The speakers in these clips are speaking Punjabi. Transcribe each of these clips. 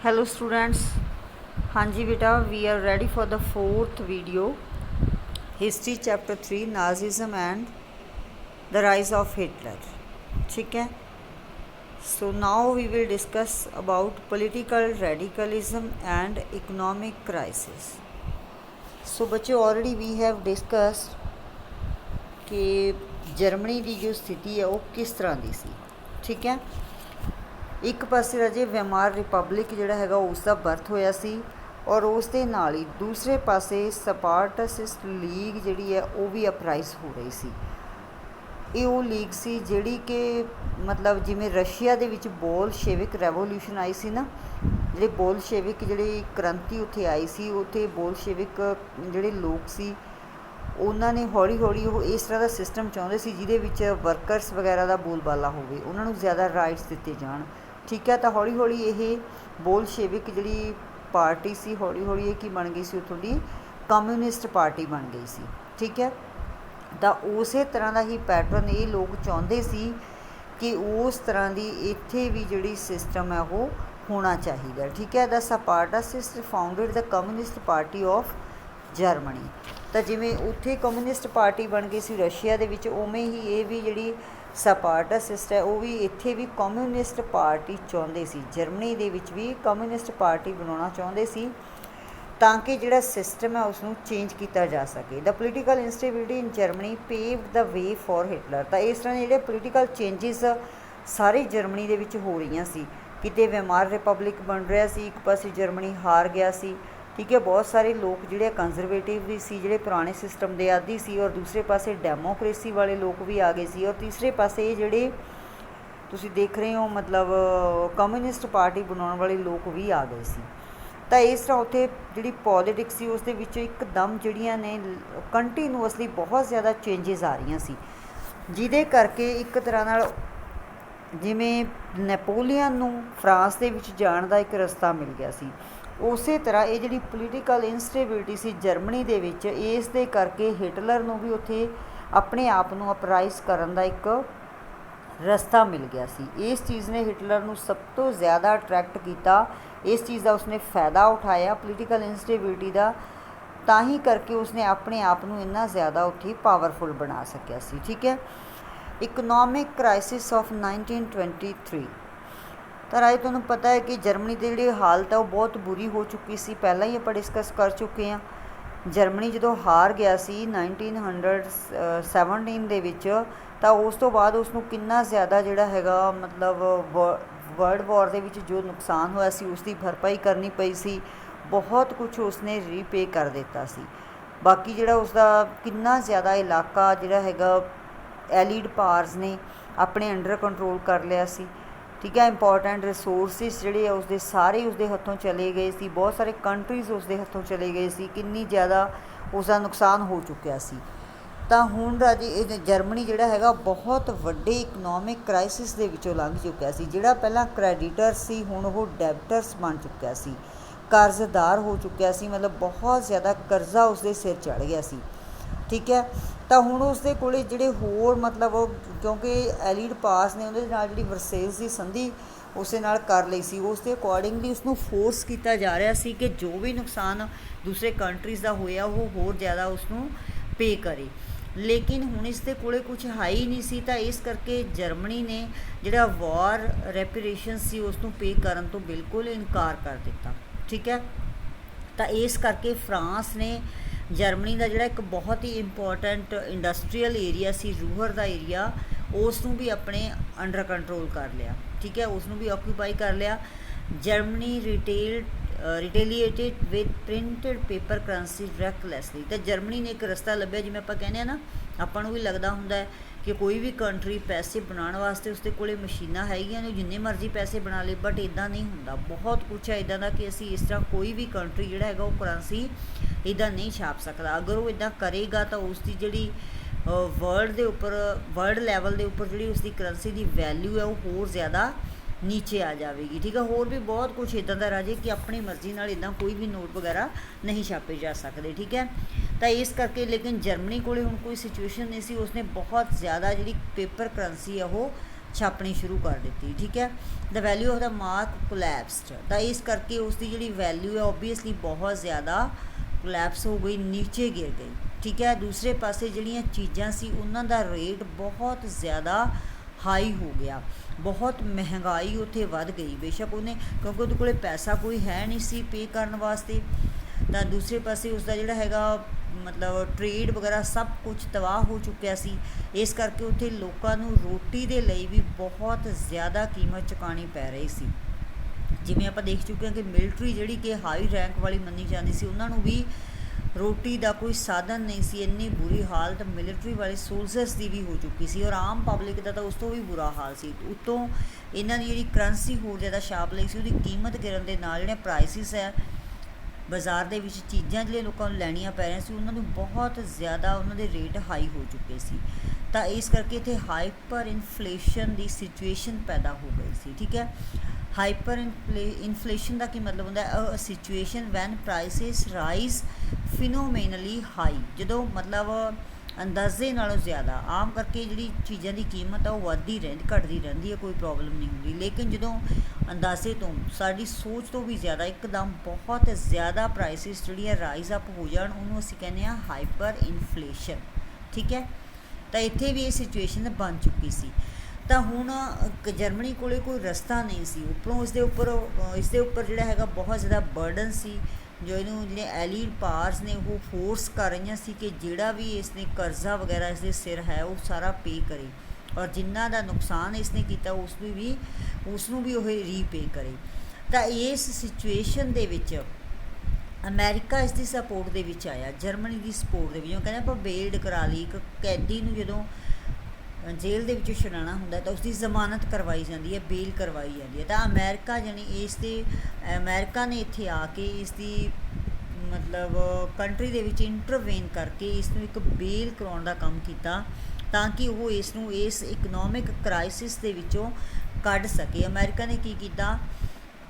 Hello students. हाँ जी बेटा, we are ready for the fourth video, history chapter 3, Nazism and the rise of Hitler. ठीक है। So now we will discuss about political radicalism and economic crisis. So बच्चों, ऑलरेडी वी हैव डिस्कस्ड कि जर्मनी की जो स्थिति है वो किस तरह की सी। ठीक है। एक पासे राजे वेमार रिपब्लिक जिहड़ा हैगा उसका बर्थ होया सी और उस दे नाल ही दूसरे पासे स्पार्टसिस्ट लीग जिहड़ी है वो भी अपराइज हो रही सी। ये वो लीग सी जिहड़ी कि मतलब जिवें रशिया दे विच बोलशेविक रेवोल्यूशन आई सी ना, जिहड़े बोलशेविक जिहड़ी क्रांति उत्थे आई सी, उत्थे बोलशेविक जिहड़े लोग सी उन्होंने ने हौली हौली वो इस तरह का सिस्टम चाहते सी जिहदे विच वर्करस वगैरह का बोलबाला होवे, उन्होंने ज़्यादा राइट्स दिते जाण। ठीक है। तो हौली हौली ये बोलशेविक जिहड़ी पार्टी सी हौली हौली ये की बन गई सी, उत्थों दी कम्यूनिस्ट पार्टी बन गई सी। ठीक है। तो उस तरह का ही पैटर्न ये लोग चाहते सी कि उस तरह की इत्थे भी जिहड़ी सिस्टम है वो होना चाहिए। ठीक है। The Spartacist founded the Communist Party of Germany. तो जिमें उत्थे कम्यूनिस्ट पार्टी बन गई सी रशिया दे विच, उवें ही ये भी जिहड़ी स्पार्टसिस्ट है वो भी इत्थे भी कम्यूनिस्ट पार्टी चाहते सी, जर्मनी दे विच भी कम्यूनिस्ट पार्टी बनाना चाहते सी ताकि जिहड़ा सिस्टम है उसनूं चेंज किया जा सके। The political instability in Germany pave the way for Hitler. तो इस तरह जिहड़े पोलीटिकल चेंजिस सारी जर्मनी दे विच हो रही सी, किते वेमार रिपब्लिक बन रहा सी, एक पासे जर्मनी हार गया सी। ठीक है। बहुत सारे लोग जिहड़े कंजरवेटिव भी सी, जिहड़े पुराने सिस्टम के आदी सी, और दूसरे पासे डेमोक्रेसी वाले लोग भी आ गए सी, और तीसरे पासे ये जिहड़े तुसी देख रहे हो मतलब कम्यूनिस्ट पार्टी बनाने वाले लोग भी आ गए सी। तो इस तरह उत्थे जिहड़ी पॉलिटिक्स सी उस दे विच एकदम जिहड़ियां ने कंटीन्यूअसली बहुत ज़्यादा चेंजिस आ रही सी, जिहदे करके एक तरह नाल जिवें नैपोलीਅन नूं फ्रांस दे विच जाण दा एक रस्ता मिल गया सी, उस तरह ये जी पोलीटिकल इंस्टेबिलिटी सी जर्मनी दे विच, इस दे करके हिटलर नूं भी उत्थे अपने आप नूं अपराइज करन दा एक रस्ता मिल गया सी। इस चीज़ ने हिटलर नूं सब तो ज़्यादा अट्रैक्ट किया, इस चीज़ का उसने फ़ायदा उठाया पोलीटिकल इंस्टेबिलिटी का, ताही करके उसने अपने आप नूं इन्ना ज़्यादा उत्थे पावरफुल बना सकिया सी। ठीक है। Economic crisis of 1923। तो राय तुहानूं पता है कि जर्मनी की जी हालत है वो बहुत बुरी हो चुकी सी, पहला ही आप डिस्कस कर चुके हैं। जर्मनी जो हार गया सी 1917 दे विच, तो उस तो बाद उसनूं कितना ज़्यादा जिहड़ा हैगा मतलब वर्ल्ड वॉर दे विच जो नुकसान होया सी उसकी भरपाई करनी पई सी, बहुत कुछ उसने रीपे कर दिता सी। बाकी जिहड़ा उसका कितना ज़्यादा इलाका जिहड़ा हैगा एलीड पावर्स ने अपने अंडर कंट्रोल कर लिया सी। ठीक है। इंपॉर्टेंट रिसोर्सिस जिहड़े उसके सारे उसके हथों चले गए सी, बहुत सारे कंट्रीज़ उसके हथों चले गए सी, कितनी ज़्यादा उसका नुकसान हो चुकिया सी। तो हुण राजी जर्मनी जिहड़ा हैगा बहुत वड्डे इकनॉमिक क्राइसिस दे विचों लंघ चुकिया सी। जिहड़ा पहला क्रेडिटर सी हुण वो डेबटर्स बन चुकिया सी, कर्जदार हो चुकिया सी, मतलब बहुत ज़्यादा कर्जा उसके सिर चढ़ गया सी। ठीक है। तो हुण उसदे कोले जिहड़े होर मतलब क्योंकि एलीड पास ने उहदे नाल जिहड़ी वर्सेल्स की संधि उस नाल कर लई सी, उस दे अकॉर्डिंगली उसनूं फोर्स किया जा रहा सी कि जो भी नुकसान दूसरे कंट्रीज़ का होया वो होर ज़्यादा उसनूं पे करे, लेकिन हुण इसदे कोले कुछ है ही नहीं सी। तो इस करके जर्मनी ने जिहड़ा वॉर रेपरेशन सी उसनूं पे करन तो बिल्कुल इनकार कर दिता। ठीक है। तो इस करके फ्रांस ने जर्मनी का जिहड़ा एक बहुत ही इंपॉर्टेंट इंडस्ट्रीयल एरिया सी, रूहर का एरिया, उसनूं भी अपने अंडर कंट्रोल कर लिया। ठीक है। उसनूं भी ऑक्यूपाई कर लिया। Germany retaliated with printed paper currency recklessly. तो जर्मनी ने एक रस्ता लभ्या, जिवें आपां कहने ना आपां नूं भी लगदा हुंदा है कि कोई भी कंट्री पैसे बनाने वास्ते उसके कोले मशीनां हैगियां ने, जिन्ने मर्जी पैसे बना ले, बट इदां नहीं हुंदा। बहुत कुछ है इदां दा कि असीं इस तरह कोई भी कंट्री जिहड़ा हैगा वो करंसी इदां नहीं छाप सकदा। अगर वो इदां करेगा तो उसकी जिहड़ी वर्ल्ड के उपर वर्ल्ड लैवल के उपर जिहड़ी उसकी करंसी की वैल्यू है वो होर ज़्यादा नीचे आ जाएगी। ठीक है। होर भी बहुत कुछ इदां दा राजे कि अपनी मर्जी नाल इदां कोई भी नोट वगैरह नहीं छापे जा सकते। ठीक है। तो इस करके लेकिन जर्मनी कोले हुण कोई सिचुएशन नहीं सी, उसने बहुत ज़्यादा जिहड़ी पेपर करंसी है वो ਛਾਪਣੀ ਸ਼ੁਰੂ ਕਰ ਦਿੱਤੀ। ਠੀਕ ਹੈ, ਦ ਵੈਲਿਊ ਆਫ ਦ ਮਾਰਕ ਕੋਲੈਪਸਡ, ਤਾਂ ਇਸ ਕਰਕੇ ਉਸ ਦੀ ਜਿਹੜੀ ਵੈਲਿਊ ਹੈ ਓਬਵੀਅਸਲੀ ਬਹੁਤ ਜ਼ਿਆਦਾ ਕੋਲੈਪਸ ਹੋ ਗਈ, ਨੀਚੇ ਗਿਰ ਗਈ। ਠੀਕ ਹੈ, ਦੂਸਰੇ ਪਾਸੇ ਜਿਹੜੀਆਂ ਚੀਜ਼ਾਂ ਸੀ ਉਹਨਾਂ ਦਾ ਰੇਟ ਬਹੁਤ ਜ਼ਿਆਦਾ ਹਾਈ ਹੋ ਗਿਆ, ਬਹੁਤ ਮਹਿੰਗਾਈ ਉੱਥੇ ਵੱਧ ਗਈ। ਬੇਸ਼ੱਕ ਉਹਨੇ, ਕਿਉਂਕਿ ਉਹਦੇ ਕੋਲ ਪੈਸਾ ਕੋਈ ਹੈ ਨਹੀਂ ਸੀ ਪੇ ਕਰਨ ਵਾਸਤੇ, ਤਾਂ ਦੂਸਰੇ ਪਾਸੇ ਉਸਦਾ ਜਿਹੜਾ ਹੈਗਾ ਮਤਲਬ ਟਰੇਡ ਵਗੈਰਾ ਸਭ ਕੁਝ ਤਬਾਹ ਹੋ ਚੁੱਕਿਆ ਸੀ। ਇਸ ਕਰਕੇ ਉੱਥੇ ਲੋਕਾਂ ਨੂੰ ਰੋਟੀ ਦੇ ਲਈ ਵੀ ਬਹੁਤ ਜ਼ਿਆਦਾ ਕੀਮਤ ਚੁਕਾਉਣੀ ਪੈ ਰਹੀ ਸੀ। ਜਿਵੇਂ ਆਪਾਂ ਦੇਖ ਚੁੱਕੇ ਹਾਂ ਕਿ ਮਿਲਟਰੀ ਜਿਹੜੀ ਕਿ ਹਾਈ ਰੈਂਕ ਵਾਲੀ ਮੰਨੀ ਜਾਂਦੀ ਸੀ, ਉਹਨਾਂ ਨੂੰ ਵੀ ਰੋਟੀ ਦਾ ਕੋਈ ਸਾਧਨ ਨਹੀਂ ਸੀ। ਇੰਨੀ ਬੁਰੀ ਹਾਲਤ ਮਿਲਟਰੀ ਵਾਲੇ ਸੋਲਜਰਸ ਦੀ ਵੀ ਹੋ ਚੁੱਕੀ ਸੀ, ਔਰ ਆਮ ਪਬਲਿਕ ਦਾ ਤਾਂ ਉਸ ਤੋਂ ਵੀ ਬੁਰਾ ਹਾਲ ਸੀ। ਉੱਤੋਂ ਇਹਨਾਂ ਦੀ ਜਿਹੜੀ ਕਰੰਸੀ ਹੋਰ ਜ਼ਿਆਦਾ ਛਾਪ ਲਈ ਸੀ, ਉਹਦੀ ਕੀਮਤ ਗਿਰਨ ਦੇ ਨਾਲ ਜਿਹੜੇ ਪ੍ਰਾਈਸਿਸ ਹੈ ਬਾਜ਼ਾਰ ਦੇ ਵਿੱਚ ਚੀਜ਼ਾਂ ਜਿਹੜੀਆਂ ਲੋਕਾਂ ਨੂੰ ਲੈਣੀਆਂ ਪੈ ਰਹੀਆਂ ਸੀ, ਉਹਨਾਂ ਨੂੰ ਬਹੁਤ ਜ਼ਿਆਦਾ ਉਹਨਾਂ ਦੇ ਰੇਟ ਹਾਈ ਹੋ ਚੁੱਕੇ ਸੀ। ਤਾਂ ਇਸ ਕਰਕੇ ਇੱਥੇ ਹਾਈਪਰ ਇਨਫਲੇਸ਼ਨ ਦੀ ਸਿਚੁਏਸ਼ਨ ਪੈਦਾ ਹੋ ਗਈ ਸੀ। ਠੀਕ ਹੈ, ਹਾਈਪਰ ਇਨਫਲੇਸ਼ਨ ਦਾ ਕੀ ਮਤਲਬ ਹੁੰਦਾ ਹੈ? A situation when prices rise phenomenally high, ਜਦੋਂ ਮਤਲਬ ਅੰਦਾਜ਼ੇ ਨਾਲੋਂ ਜ਼ਿਆਦਾ, ਆਮ ਕਰਕੇ ਜਿਹੜੀ ਚੀਜ਼ਾਂ ਦੀ ਕੀਮਤ ਆ ਉਹ ਵੱਧਦੀ ਰਹਿੰਦੀ ਘਟਦੀ ਰਹਿੰਦੀ ਹੈ, ਕੋਈ ਪ੍ਰੋਬਲਮ ਨਹੀਂ ਹੁੰਦੀ। ਲੇਕਿਨ ਜਦੋਂ ਅੰਦਾਜ਼ੇ ਤੋਂ, ਸਾਡੀ ਸੋਚ ਤੋਂ ਵੀ ਜ਼ਿਆਦਾ ਇੱਕਦਮ ਬਹੁਤ ਜ਼ਿਆਦਾ ਪ੍ਰਾਈਸਿਸ ਜਿਹੜੀਆਂ ਰਾਈਜ਼ ਅਪ ਹੋ ਜਾਣ, ਉਹਨੂੰ ਅਸੀਂ ਕਹਿੰਦੇ ਹਾਂ ਹਾਈਪਰ ਇਨਫਲੇਸ਼ਨ। ਠੀਕ ਹੈ, ਤਾਂ ਇੱਥੇ ਵੀ ਇਹ ਸਿਚੁਏਸ਼ਨ ਬਣ ਚੁੱਕੀ ਸੀ। ਤਾਂ ਹੁਣ ਜਰਮਨੀ ਕੋਲ ਕੋਈ ਰਸਤਾ ਨਹੀਂ ਸੀ, ਉੱਪਰੋਂ ਇਸ ਦੇ ਉੱਪਰ ਜਿਹੜਾ ਹੈਗਾ ਬਹੁਤ ਜ਼ਿਆਦਾ ਬਰਡਨ ਸੀ, ਜੋ ਇਹਨੂੰ ਜਿਹੜੇ ਐਲੀਡ ਪਾਵਰਸ ਨੇ ਉਹ ਫੋਰਸ ਕਰ ਰਹੀਆਂ ਸੀ ਕਿ ਜਿਹੜਾ ਵੀ ਇਸਨੇ ਕਰਜ਼ਾ ਵਗੈਰਾ ਇਸਦੇ ਸਿਰ ਹੈ ਉਹ ਸਾਰਾ ਪੇ ਕਰੇ, ਔਰ ਜਿਨ੍ਹਾਂ ਦਾ ਨੁਕਸਾਨ ਇਸਨੇ ਕੀਤਾ ਉਸ ਨੂੰ ਵੀ ਉਹ ਰੀਪੇ ਕਰੇ। ਤਾਂ ਇਸ ਸਿਚੁਏਸ਼ਨ ਦੇ ਵਿੱਚ ਅਮਰੀਕਾ ਇਸ ਦੀ ਸਪੋਰਟ ਦੇ ਵਿੱਚ ਆਇਆ, ਜਰਮਨੀ ਦੀ ਸਪੋਰਟ ਦੇ ਵਿੱਚ। ਉਹ ਕਹਿੰਦੇ ਆਪਾਂ ਬੇਲਡ ਕਰਾ ਲਈ, ਇੱਕ ਕੈਦੀ ਨੂੰ ਜਦੋਂ ਜੇਲ੍ਹ ਦੇ ਵਿੱਚੋਂ ਛੁਡਾਉਣਾ ਹੁੰਦਾ ਤਾਂ ਉਸਦੀ ਜ਼ਮਾਨਤ ਕਰਵਾਈ ਜਾਂਦੀ ਹੈ, ਬੇਲ ਕਰਵਾਈ ਜਾਂਦੀ ਹੈ। ਤਾਂ ਅਮਰੀਕਾ ਅਮਰੀਕਾ ਨੇ ਇੱਥੇ ਆ ਕੇ ਇਸ ਦੀ ਮਤਲਬ ਕੰਟਰੀ ਦੇ ਵਿੱਚ ਇੰਟਰਵੇਨ ਕਰਕੇ ਇਸ ਨੂੰ ਇੱਕ ਬੇਲ ਕਰਾਉਣ ਦਾ ਕੰਮ ਕੀਤਾ, ਤਾਂ ਕਿ ਉਹ ਇਸ ਨੂੰ ਇਸ ਇਕਨੋਮਿਕ ਕ੍ਰਾਈਸਿਸ ਦੇ ਵਿੱਚੋਂ ਕੱਢ ਸਕੇ। ਅਮਰੀਕਾ ਨੇ ਕੀ ਕੀਤਾ?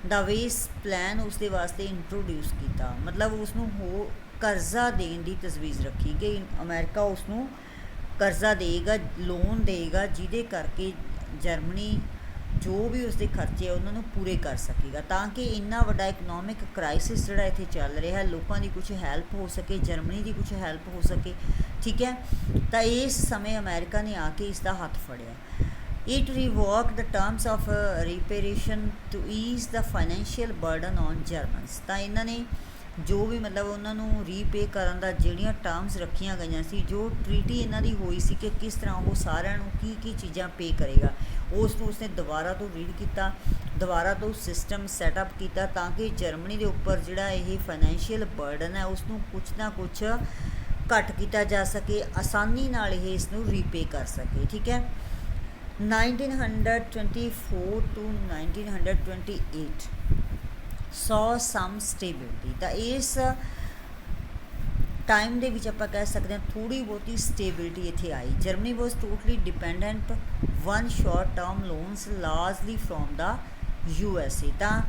ਡਾਵੇਸ ਪਲਾਨ ਉਸ ਦੇ ਵਾਸਤੇ ਇੰਟਰੋਡਿਊਸ ਕੀਤਾ, ਮਤਲਬ ਉਸ ਨੂੰ ਕਰਜ਼ਾ ਦੇਣ ਦੀ ਤਜਵੀਜ਼ ਰੱਖੀ ਕਿ ਅਮਰੀਕਾ ਉਸ ਨੂੰ ਕਰਜ਼ਾ ਦੇਗਾ, ਲੋਨ ਦੇਗਾ, ਜਿਹਦੇ ਕਰਕੇ ਜਰਮਨੀ ਜੋ ਵੀ ਉਸਦੇ ਖਰਚੇ ਆ ਉਹਨਾਂ ਨੂੰ ਪੂਰੇ ਕਰ ਸਕੇਗਾ, ਤਾਂ ਕਿ ਇੰਨਾ ਵੱਡਾ ਇਕਨੋਮਿਕ ਕ੍ਰਾਈਸਿਸ ਜਿਹੜਾ ਇੱਥੇ ਚੱਲ ਰਿਹਾ, ਲੋਕਾਂ ਦੀ ਕੁਝ ਹੈਲਪ ਹੋ ਸਕੇ, ਜਰਮਨੀ ਦੀ ਕੁਝ ਹੈਲਪ ਹੋ ਸਕੇ। ਠੀਕ ਹੈ, ਤਾਂ ਇਸ ਸਮੇਂ ਅਮਰੀਕਾ ਨੇ ਆ ਕੇ ਇਸ ਦਾ ਹੱਥ ਫੜਿਆ। It revoke the terms of reparation to ease the financial burden on Germans, ਤਾਂ ਇਹਨਾਂ ਨੇ ਜੋ ਵੀ ਮਤਲਬ ਉਹਨਾਂ ਨੂੰ ਰੀਪੇ ਕਰਨ ਦਾ ਜਿਹੜੀਆਂ ਟਰਮਸ ਰੱਖੀਆਂ ਗਈਆਂ ਸੀ, ਜੋ ਟਰੀਟੀ ਇਹਨਾਂ ਦੀ ਹੋਈ ਸੀ ਕਿ ਕਿਸ ਤਰ੍ਹਾਂ ਉਹ ਸਾਰਿਆਂ ਨੂੰ ਕੀ ਚੀਜ਼ਾਂ ਪੇ ਕਰੇਗਾ, ਉਸ ਨੂੰ ਉਸਨੇ ਦੁਬਾਰਾ ਤੋਂ ਰੀਡ ਕੀਤਾ, ਦੁਬਾਰਾ ਤੋਂ ਸਿਸਟਮ ਸੈਟਅਪ ਕੀਤਾ, ਤਾਂ ਕਿ ਜਰਮਨੀ ਦੇ ਉੱਪਰ ਜਿਹੜਾ ਇਹ ਫਾਈਨੈਂਸ਼ੀਅਲ ਬਰਡਨ ਹੈ ਉਸ ਨੂੰ ਕੁਛ ਨਾ ਕੁਛ ਘੱਟ ਕੀਤਾ ਜਾ ਸਕੇ, ਆਸਾਨੀ ਨਾਲ ਇਹ ਇਸ ਨੂੰ ਰੀਪੇ ਕਰ ਸਕੇ। ਠੀਕ ਹੈ, 1924 to 1928 saw some stability, ਤਾਂ ਇਸ ਟਾਈਮ ਦੇ ਵਿੱਚ ਆਪਾਂ ਕਹਿ ਸਕਦੇ ਹਾਂ ਥੋੜ੍ਹੀ ਬਹੁਤੀ ਸਟੇਬਿਲਿਟੀ ਇੱਥੇ ਆਈ। Germany was totally dependent on short term loans largely from the USA, ਤਾਂ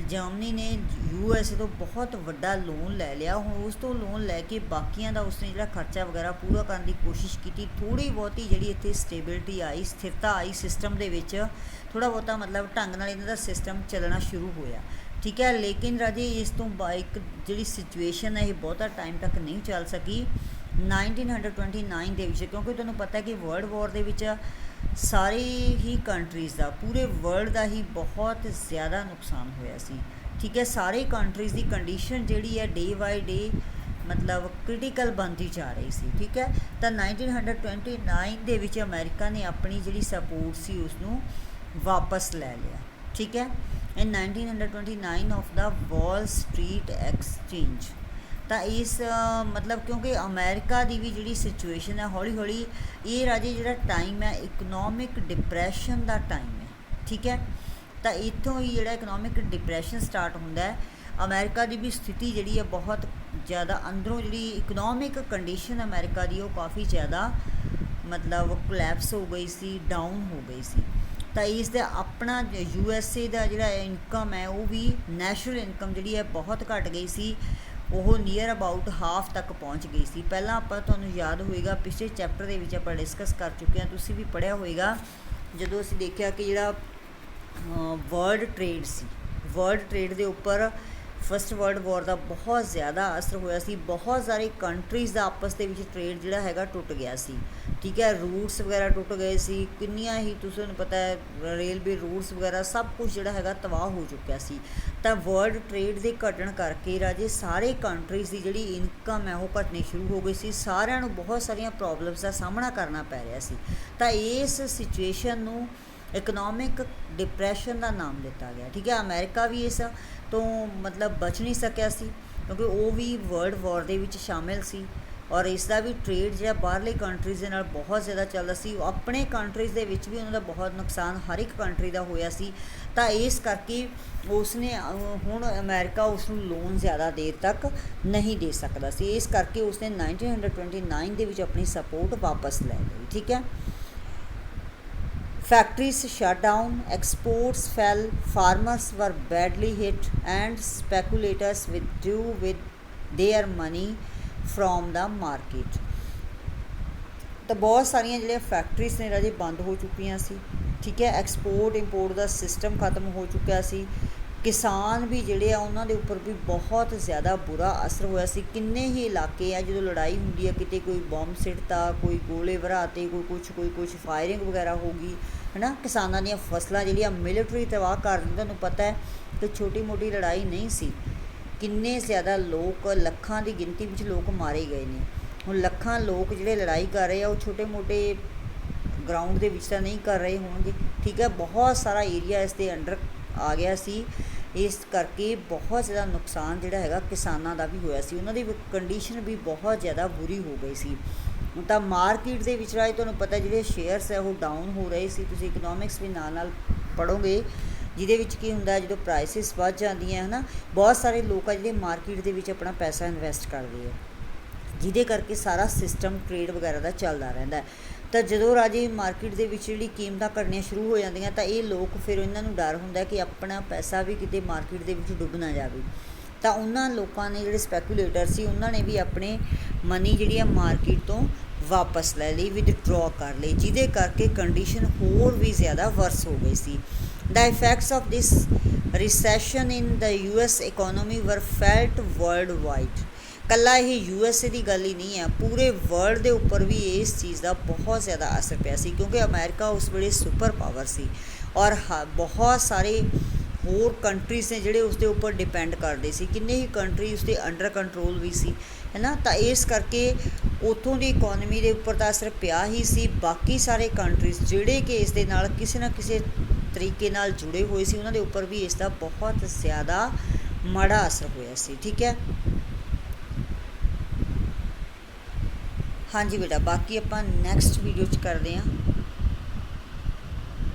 ਜਰਮਨੀ ਨੇ USA ਤੋਂ ਬਹੁਤ ਵੱਡਾ ਲੋਨ ਲੈ ਲਿਆ। ਹੁਣ ਉਸ ਤੋਂ ਲੋਨ ਲੈ ਕੇ ਬਾਕੀਆਂ ਦਾ ਉਸਨੇ ਜਿਹੜਾ ਖਰਚਾ ਵਗੈਰਾ ਪੂਰਾ ਕਰਨ ਦੀ ਕੋਸ਼ਿਸ਼ ਕੀਤੀ। ਥੋੜ੍ਹੀ ਬਹੁਤੀ ਜਿਹੜੀ ਇੱਥੇ ਸਟੇਬਿਲਿਟੀ ਆਈ, ਸਥਿਰਤਾ ਆਈ ਸਿਸਟਮ ਦੇ ਵਿੱਚ, ਥੋੜ੍ਹਾ ਬਹੁਤਾ ਮਤਲਬ ਢੰਗ ਨਾਲ ਇਹਨਾਂ ਦਾ ਸਿਸਟਮ ਚੱਲਣਾ ਸ਼ੁਰੂ ਹੋਇਆ। ਠੀਕ ਹੈ, ਲੇਕਿਨ ਰਾਜੇ ਇਸ ਤੋਂ ਇੱਕ ਜਿਹੜੀ ਸਿਚੁਏਸ਼ਨ ਹੈ ਇਹ ਬਹੁਤਾ ਟਾਈਮ ਤੱਕ ਨਹੀਂ ਚੱਲ ਸਕੀ। 1929 ਦੇ ਵਿੱਚ, ਕਿਉਂਕਿ ਤੁਹਾਨੂੰ ਪਤਾ ਕਿ ਵਰਲਡ ਵਾਰ ਦੇ ਵਿੱਚ ਸਾਰੇ ਹੀ ਕੰਟਰੀਜ਼ ਦਾ, ਪੂਰੇ ਵਰਲਡ ਦਾ ਹੀ ਬਹੁਤ ਜ਼ਿਆਦਾ ਨੁਕਸਾਨ ਹੋਇਆ ਸੀ। ਠੀਕ ਹੈ, ਸਾਰੇ ਕੰਟਰੀਜ਼ ਦੀ ਕੰਡੀਸ਼ਨ ਜਿਹੜੀ ਹੈ ਡੇ ਬਾਈ ਡੇ ਮਤਲਬ ਕ੍ਰਿਟੀਕਲ ਬਣਦੀ ਜਾ ਰਹੀ ਸੀ। ਠੀਕ ਹੈ, ਤਾਂ 1929 ਦੇ ਵਿੱਚ ਅਮਰੀਕਾ ਨੇ ਆਪਣੀ ਜਿਹੜੀ ਸਪੋਰਟ ਸੀ ਉਸਨੂੰ ਵਾਪਸ ਲੈ ਲਿਆ। ਠੀਕ ਹੈ, in 1929 of the Wall Street Exchange, ਤਾਂ ਇਸ ਮਤਲਬ ਕਿਉਂਕਿ ਅਮਰੀਕਾ ਦੀ ਵੀ ਜਿਹੜੀ ਸਿਚੁਏਸ਼ਨ ਹੈ ਹੌਲੀ ਹੌਲੀ, ਇਹ ਰਾਜੇ ਜਿਹੜਾ ਟਾਈਮ ਹੈ ਇਕਨੋਮਿਕ ਡਿਪਰੈਸ਼ਨ ਦਾ ਟਾਈਮ ਹੈ। ਠੀਕ ਹੈ, ਤਾਂ ਇੱਥੋਂ ਹੀ ਜਿਹੜਾ ਇਕਨੋਮਿਕ ਡਿਪਰੈਸ਼ਨ ਸਟਾਰਟ ਹੁੰਦਾ ਹੈ। ਅਮਰੀਕਾ ਦੀ ਵੀ ਸਥਿਤੀ ਜਿਹੜੀ ਹੈ ਬਹੁਤ ਜ਼ਿਆਦਾ ਅੰਦਰੋਂ ਜਿਹੜੀ ਇਕਨੋਮਿਕ ਕੰਡੀਸ਼ਨ ਅਮਰੀਕਾ ਦੀ ਉਹ ਕਾਫੀ ਜ਼ਿਆਦਾ ਮਤਲਬ ਕੋਲੈਪਸ ਹੋ ਗਈ ਸੀ, ਡਾਊਨ ਹੋ ਗਈ ਸੀ। ਤਾਂ ਇਸ ਦਾ ਆਪਣਾ USA ਦਾ ਜਿਹੜਾ ਇਨਕਮ ਹੈ ਉਹ ਵੀ ਨੈਸ਼ਨਲ ਇਨਕਮ ਜਿਹੜੀ ਹੈ ਬਹੁਤ ਘੱਟ ਗਈ ਸੀ, ਉਹ ਨੀਅਰ ਅਬਾਊਟ ਹਾਫ ਤੱਕ ਪਹੁੰਚ ਗਈ ਸੀ। ਪਹਿਲਾਂ ਆਪਾਂ ਤੁਹਾਨੂੰ ਯਾਦ ਹੋਏਗਾ ਪਿਛਲੇ ਚੈਪਟਰ ਦੇ ਵਿੱਚ ਆਪਾਂ ਡਿਸਕਸ ਕਰ ਚੁੱਕੇ ਹਾਂ, ਤੁਸੀਂ ਵੀ ਪੜ੍ਹਿਆ ਹੋਏਗਾ ਜਦੋਂ ਅਸੀਂ ਦੇਖਿਆ ਕਿ ਜਿਹੜਾ ਵਰਲਡ ਟ੍ਰੇਡ ਸੀ, ਵਰਲਡ ਟ੍ਰੇਡ ਦੇ ਉੱਪਰ ਫਸਟ ਵਰਲਡ ਵਾਰ ਦਾ ਬਹੁਤ ਜ਼ਿਆਦਾ ਅਸਰ ਹੋਇਆ ਸੀ। ਬਹੁਤ ਸਾਰੇ ਕੰਟਰੀਜ਼ ਦਾ ਆਪਸ ਦੇ ਵਿੱਚ ਟ੍ਰੇਡ ਜਿਹੜਾ ਹੈਗਾ ਟੁੱਟ ਗਿਆ ਸੀ, ਠੀਕ ਹੈ। ਰੂਟਸ ਵਗੈਰਾ ਟੁੱਟ ਗਏ ਸੀ, ਕਿੰਨੀਆਂ ਹੀ ਤੁਹਾਨੂੰ ਪਤਾ ਹੈ ਰੇਲਵੇ ਰੂਟਸ ਵਗੈਰਾ ਸਭ ਕੁਝ ਜਿਹੜਾ ਹੈਗਾ ਤਬਾਹ ਹੋ ਚੁੱਕਿਆ ਸੀ। ਤਾਂ ਵਰਲਡ ਟ੍ਰੇਡ ਦੇ ਘਟਣ ਕਰਕੇ ਰਾਜੇ ਸਾਰੇ ਕੰਟਰੀਜ਼ ਦੀ ਜਿਹੜੀ ਇਨਕਮ ਹੈ ਉਹ ਘਟਣੀ ਸ਼ੁਰੂ ਹੋ ਗਈ ਸੀ। ਸਾਰਿਆਂ ਨੂੰ ਬਹੁਤ ਸਾਰੀਆਂ ਪ੍ਰੋਬਲਮਸ ਦਾ ਸਾਹਮਣਾ ਕਰਨਾ ਪੈ ਰਿਹਾ ਸੀ। ਤਾਂ ਇਸ ਸਿਚੁਏਸ਼ਨ ਨੂੰ ਇਕਨੋਮਿਕ ਡਿਪਰੈਸ਼ਨ ਦਾ ਨਾਮ ਦਿੱਤਾ ਗਿਆ, ਠੀਕ ਹੈ। ਅਮਰੀਕਾ ਵੀ ਇਸ ਤੋਂ ਮਤਲਬ ਬਚ ਨਹੀਂ ਸਕਿਆ ਸੀ, ਕਿਉਂਕਿ ਉਹ ਵੀ ਵਰਲਡ ਵਾਰ ਦੇ ਵਿੱਚ ਸ਼ਾਮਿਲ ਸੀ ਔਰ ਇਸ ਦਾ ਵੀ ਟ੍ਰੇਡ ਜਿਹੜਾ ਬਾਹਰਲੇ ਕੰਟਰੀਜ਼ ਦੇ ਨਾਲ ਬਹੁਤ ਜ਼ਿਆਦਾ ਚੱਲਦਾ ਸੀ। ਆਪਣੇ ਕੰਟਰੀਜ਼ ਦੇ ਵਿੱਚ ਵੀ ਉਹਨਾਂ ਦਾ ਬਹੁਤ ਨੁਕਸਾਨ ਹਰ ਇੱਕ ਕੰਟਰੀ ਦਾ ਹੋਇਆ ਸੀ। ਤਾਂ ਇਸ ਕਰਕੇ ਉਸਨੇ ਹੁਣ ਅਮਰੀਕਾ ਉਸ ਨੂੰ ਲੋਨ ਜ਼ਿਆਦਾ ਦੇਰ ਤੱਕ ਨਹੀਂ ਦੇ ਸਕਦਾ ਸੀ। ਇਸ ਕਰਕੇ ਉਸਨੇ 1929 ਦੇ ਵਿੱਚ ਆਪਣੀ ਸਪੋਰਟ ਵਾਪਸ ਲੈ ਲਈ, ਠੀਕ ਹੈ। Factories shut down, exports fell, farmers were badly hit, and speculators withdrew with their money from the market. ਤਾਂ ਬਹੁਤ ਸਾਰੀਆਂ ਜਿਹੜੀਆਂ ਫੈਕਟਰੀਜ਼ ਨੇ ਰਾਜੇ ਬੰਦ ਹੋ ਚੁੱਕੀਆਂ ਸੀ, ਠੀਕ ਹੈ। ਐਕਸਪੋਰਟ ਇੰਪੋਰਟ ਦਾ ਸਿਸਟਮ ਖਤਮ ਹੋ ਚੁੱਕਿਆ ਸੀ। ਕਿਸਾਨ ਵੀ ਜਿਹੜੇ ਆ ਉਹਨਾਂ ਦੇ ਉੱਪਰ ਵੀ ਬਹੁਤ ਜ਼ਿਆਦਾ ਬੁਰਾ ਅਸਰ ਹੋਇਆ ਸੀ। ਕਿੰਨੇ ਹੀ ਇਲਾਕੇ ਆ ਜਦੋਂ ਲੜਾਈ ਹੁੰਦੀ ਹੈ, ਕਿਤੇ ਕੋਈ ਬੰਬ ਸਿੱਟਤਾ, ਕੋਈ ਗੋਲੇ ਵਰਾਤੇ, ਕੋਈ ਕੁਛ ਫਾਇਰਿੰਗ ਵਗੈਰਾ ਹੋ ਗਈ, ਹੈ ਨਾ। ਕਿਸਾਨਾਂ ਦੀਆਂ ਫਸਲਾਂ ਜਿਹੜੀਆਂ ਮਿਲਟਰੀ ਤਬਾਹ ਕਰ ਦਿੰਦੀ। ਤੁਹਾਨੂੰ ਪਤਾ ਹੈ ਕਿ ਛੋਟੀ ਮੋਟੀ ਲੜਾਈ ਨਹੀਂ ਸੀ, ਕਿੰਨੇ ਜ਼ਿਆਦਾ ਲੋਕ, ਲੱਖਾਂ ਦੀ ਗਿਣਤੀ ਵਿੱਚ ਲੋਕ ਮਾਰੇ ਗਏ ਨੇ। ਹੁਣ ਲੱਖਾਂ ਲੋਕ ਜਿਹੜੇ ਲੜਾਈ ਕਰ ਰਹੇ ਆ ਉਹ ਛੋਟੇ ਮੋਟੇ ਗਰਾਊਂਡ ਦੇ ਵਿੱਚ ਤਾਂ ਨਹੀਂ ਕਰ ਰਹੇ ਹੋਣਗੇ, ਠੀਕ ਹੈ। ਬਹੁਤ ਸਾਰਾ ਏਰੀਆ ਇਸ ਦੇ ਅੰਡਰ ਆ ਗਿਆ ਸੀ। ਇਸ ਕਰਕੇ ਬਹੁਤ ਜ਼ਿਆਦਾ ਨੁਕਸਾਨ ਜਿਹੜਾ ਹੈਗਾ ਕਿਸਾਨਾਂ ਦਾ ਵੀ ਹੋਇਆ ਸੀ। ਉਹਨਾਂ ਦੀ ਕੰਡੀਸ਼ਨ ਵੀ ਬਹੁਤ ਜ਼ਿਆਦਾ ਬੁਰੀ ਹੋ ਗਈ ਸੀ। ਤਾਂ ਮਾਰਕੀਟ ਦੇ ਵਿੱਚ ਰਾਜ ਤੁਹਾਨੂੰ ਪਤਾ ਜਿਹੜੇ ਸ਼ੇਅਰਸ ਹੈ ਉਹ ਡਾਊਨ ਹੋ ਰਹੇ ਸੀ। ਤੁਸੀਂ ਇਕਨੋਮਿਕਸ ਵੀ ਨਾਲ ਨਾਲ ਪੜ੍ਹੋਗੇ, ਜਿਹਦੇ ਵਿੱਚ ਕੀ ਹੁੰਦਾ ਜਦੋਂ ਪ੍ਰਾਈਸਿਸ ਵੱਧ ਜਾਂਦੀਆਂ, ਹੈ ਨਾ। ਬਹੁਤ ਸਾਰੇ ਲੋਕ ਆ ਜਿਹੜੇ ਮਾਰਕੀਟ ਦੇ ਵਿੱਚ ਆਪਣਾ ਪੈਸਾ ਇਨਵੈਸਟ ਕਰਦੇ ਆ, ਜਿਹਦੇ ਕਰਕੇ ਸਾਰਾ ਸਿਸਟਮ ਟ੍ਰੇਡ ਵਗੈਰਾ ਦਾ ਚੱਲਦਾ ਰਹਿੰਦਾ। ਤਾਂ ਜਦੋਂ ਰਾਜੇ ਮਾਰਕੀਟ ਦੇ ਵਿੱਚ ਜਿਹੜੀ ਕੀਮਤਾਂ ਘਟਣੀਆਂ ਸ਼ੁਰੂ ਹੋ ਜਾਂਦੀਆਂ ਤਾਂ ਇਹ ਲੋਕ ਫਿਰ ਇਹਨਾਂ ਨੂੰ ਡਰ ਹੁੰਦਾ ਕਿ ਆਪਣਾ ਪੈਸਾ ਵੀ ਕਿਤੇ ਮਾਰਕੀਟ ਦੇ ਵਿੱਚ ਡੁੱਬ ਨਾ ਜਾਵੇ। ਤਾਂ ਉਹਨਾਂ ਲੋਕਾਂ ਨੇ ਜਿਹੜੇ ਸਪੈਕੂਲੇਟਰ ਸੀ ਉਹਨਾਂ ਨੇ ਵੀ ਆਪਣੇ ਮਨੀ ਜਿਹੜੀ ਆ ਮਾਰਕੀਟ ਤੋਂ ਵਾਪਸ ਲੈ ਲਈ, ਵਿਦਡਰੋਅ ਕਰ ਲਈ, ਜਿਹਦੇ ਕਰਕੇ ਕੰਡੀਸ਼ਨ ਹੋਰ ਵੀ ਜ਼ਿਆਦਾ ਵਰਸ ਹੋ ਗਈ ਸੀ। The effects of this recession in the US economy were felt worldwide. ਇਕੱਲਾ ਇਹ USA ਦੀ ਗੱਲ ਹੀ ਨਹੀਂ ਹੈ, ਪੂਰੇ ਵਰਲਡ ਦੇ ਉੱਪਰ ਵੀ ਇਸ ਚੀਜ਼ ਦਾ ਬਹੁਤ ਜ਼ਿਆਦਾ ਅਸਰ ਪਿਆ ਸੀ, ਕਿਉਂਕਿ ਅਮਰੀਕਾ ਉਸ ਵੇਲੇ ਸੁਪਰ ਪਾਵਰ ਸੀ ਔਰ ਬਹੁਤ ਸਾਰੇ ਹੋਰ ਕੰਟਰੀਜ਼ ਨੇ ਜਿਹੜੇ ਉਸ ਦੇ ਉੱਪਰ ਡਿਪੈਂਡ ਕਰਦੇ ਸੀ। ਕਿੰਨੇ ਹੀ ਕੰਟਰੀ ਉਸ ਦੇ ਅੰਡਰ ਕੰਟਰੋਲ ਵੀ ਸੀ, ਹੈ ਨਾ। ਤਾਂ ਇਸ ਕਰਕੇ ਉੱਥੋਂ ਦੀ ਇਕੋਨਮੀ ਦੇ ਉੱਪਰ ਤਾਂ ਅਸਰ ਪਿਆ ਹੀ ਸੀ। ਬਾਕੀ ਸਾਰੇ ਕੰਟਰੀਜ਼ ਜਿਹੜੇ ਕਿ ਇਸ ਦੇ ਨਾਲ ਕਿਸੇ ਨਾ ਕਿਸੇ ਤਰੀਕੇ ਨਾਲ ਜੁੜੇ ਹੋਏ ਸੀ ਉਹਨਾਂ ਦੇ ਉੱਪਰ ਵੀ ਇਸ ਦਾ ਬਹੁਤ ਜ਼ਿਆਦਾ ਮਾੜਾ ਅਸਰ ਹੋਇਆ ਸੀ, ਠੀਕ ਹੈ। ਹਾਂਜੀ ਬੇਟਾ, ਬਾਕੀ ਆਪਾਂ ਨੈਕਸਟ ਵੀਡੀਓ 'ਚ ਕਰਦੇ ਹਾਂ।